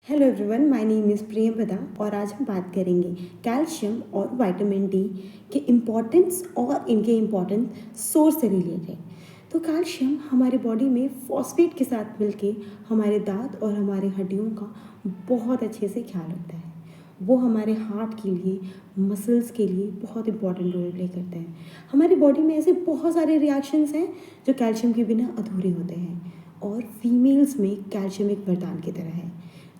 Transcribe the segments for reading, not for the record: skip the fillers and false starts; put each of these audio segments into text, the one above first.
Hello everyone, my name is Priyamvada और आज हम बात करेंगे कैल्शियम और विटामिन डी के इम्पॉर्टेंस और इनके इम्पॉर्टेंट सोर्स से रिलेटेड। तो कैल्शियम हमारे बॉडी में फॉस्फेट के साथ मिलके हमारे दांत और हमारे हड्डियों का बहुत अच्छे से ख्याल रखता है। वो हमारे हार्ट के लिए, मसल्स के लिए बहुत इंपॉर्टेंट रोल प्ले करते हैं। हमारी बॉडी में ऐसे बहुत सारे रिएक्शंस हैं जो कैल्शियम के बिना अधूरे होते हैं और फीमेल्स में कैल्शियम एक वरदान की तरह है।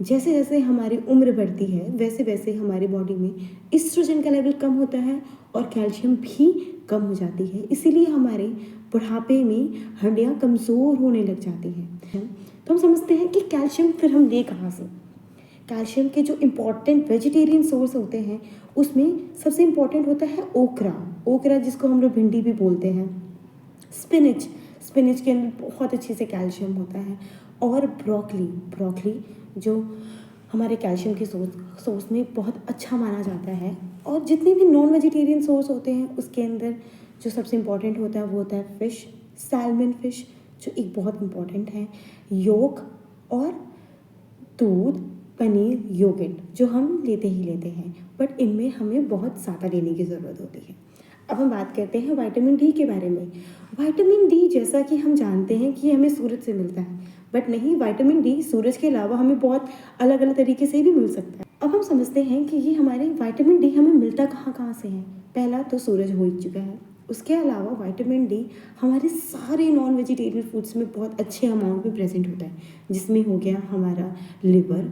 जैसे जैसे हमारी उम्र बढ़ती है वैसे वैसे हमारी बॉडी में ईस्ट्रोजन का लेवल कम होता है और कैल्शियम भी कम हो जाती है। इसीलिए हमारे बुढ़ापे में हड्डियाँ कमज़ोर होने लग जाती हैं। तो हम समझते हैं कि कैल्शियम फिर हम ले कहाँ से। कैल्शियम के जो इम्पॉर्टेंट वेजिटेरियन सोर्स होते हैं उसमें सबसे इम्पॉर्टेंट होता है ओकरा जिसको हम लोग भिंडी भी बोलते हैं। स्पिनच के अंदर बहुत अच्छे से कैल्शियम होता है। और ब्रोकली जो हमारे कैल्शियम के सोर्स में बहुत अच्छा माना जाता है। और जितने भी नॉन वेजिटेरियन सोर्स होते हैं उसके अंदर जो सबसे इम्पॉर्टेंट होता है वो होता है फ़िश, सैल्मन फ़िश जो एक बहुत इम्पॉर्टेंट है, योक और दूध, पनीर, योगर्ट जो हम लेते हैं, बट इनमें हमें बहुत ज़्यादा लेने की ज़रूरत होती है। अब हम बात करते हैं विटामिन डी के बारे में। विटामिन डी जैसा कि हम जानते हैं कि हमें सूरज से मिलता है, बट नहीं, विटामिन डी सूरज के अलावा हमें बहुत अलग अलग तरीके से भी मिल सकता है। अब हम समझते हैं कि ये हमारे विटामिन डी हमें मिलता कहाँ से है। पहला तो सूरज हो ही चुका है, उसके अलावा विटामिन डी हमारे सारे नॉन वेजिटेरियन फूड्स में बहुत अच्छे अमाउंट में प्रेजेंट होता है, जिसमें हो गया हमारा लिवर,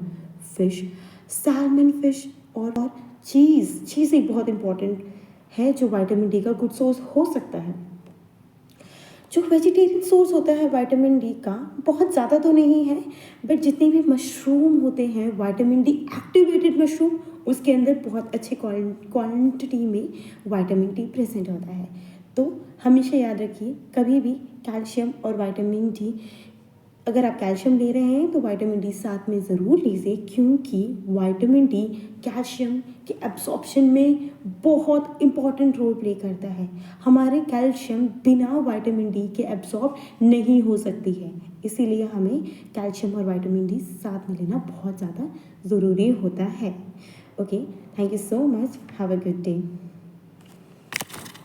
फिश, सैल्मन फिश और चीज़ एक बहुत इंपॉर्टेंट है जो विटामिन डी का गुड सोर्स हो सकता है। जो वेजिटेरियन सोर्स होता है विटामिन डी का बहुत ज़्यादा तो नहीं है, बट जितने भी मशरूम होते हैं विटामिन डी एक्टिवेटेड मशरूम, उसके अंदर बहुत अच्छे क्वांटिटी में विटामिन डी प्रेजेंट होता है। तो हमेशा याद रखिए, कभी भी कैल्शियम और विटामिन डी, अगर आप कैल्शियम ले रहे हैं तो विटामिन डी साथ में ज़रूर लीजिए, क्योंकि विटामिन डी कैल्शियम के एब्सॉर्प्शन में बहुत इम्पॉर्टेंट रोल प्ले करता है। हमारे कैल्शियम बिना विटामिन डी के एब्सॉर्ब नहीं हो सकती है, इसीलिए हमें कैल्शियम और विटामिन डी साथ में लेना बहुत ज़्यादा ज़रूरी होता है। Okay, thank you so much, have a good day.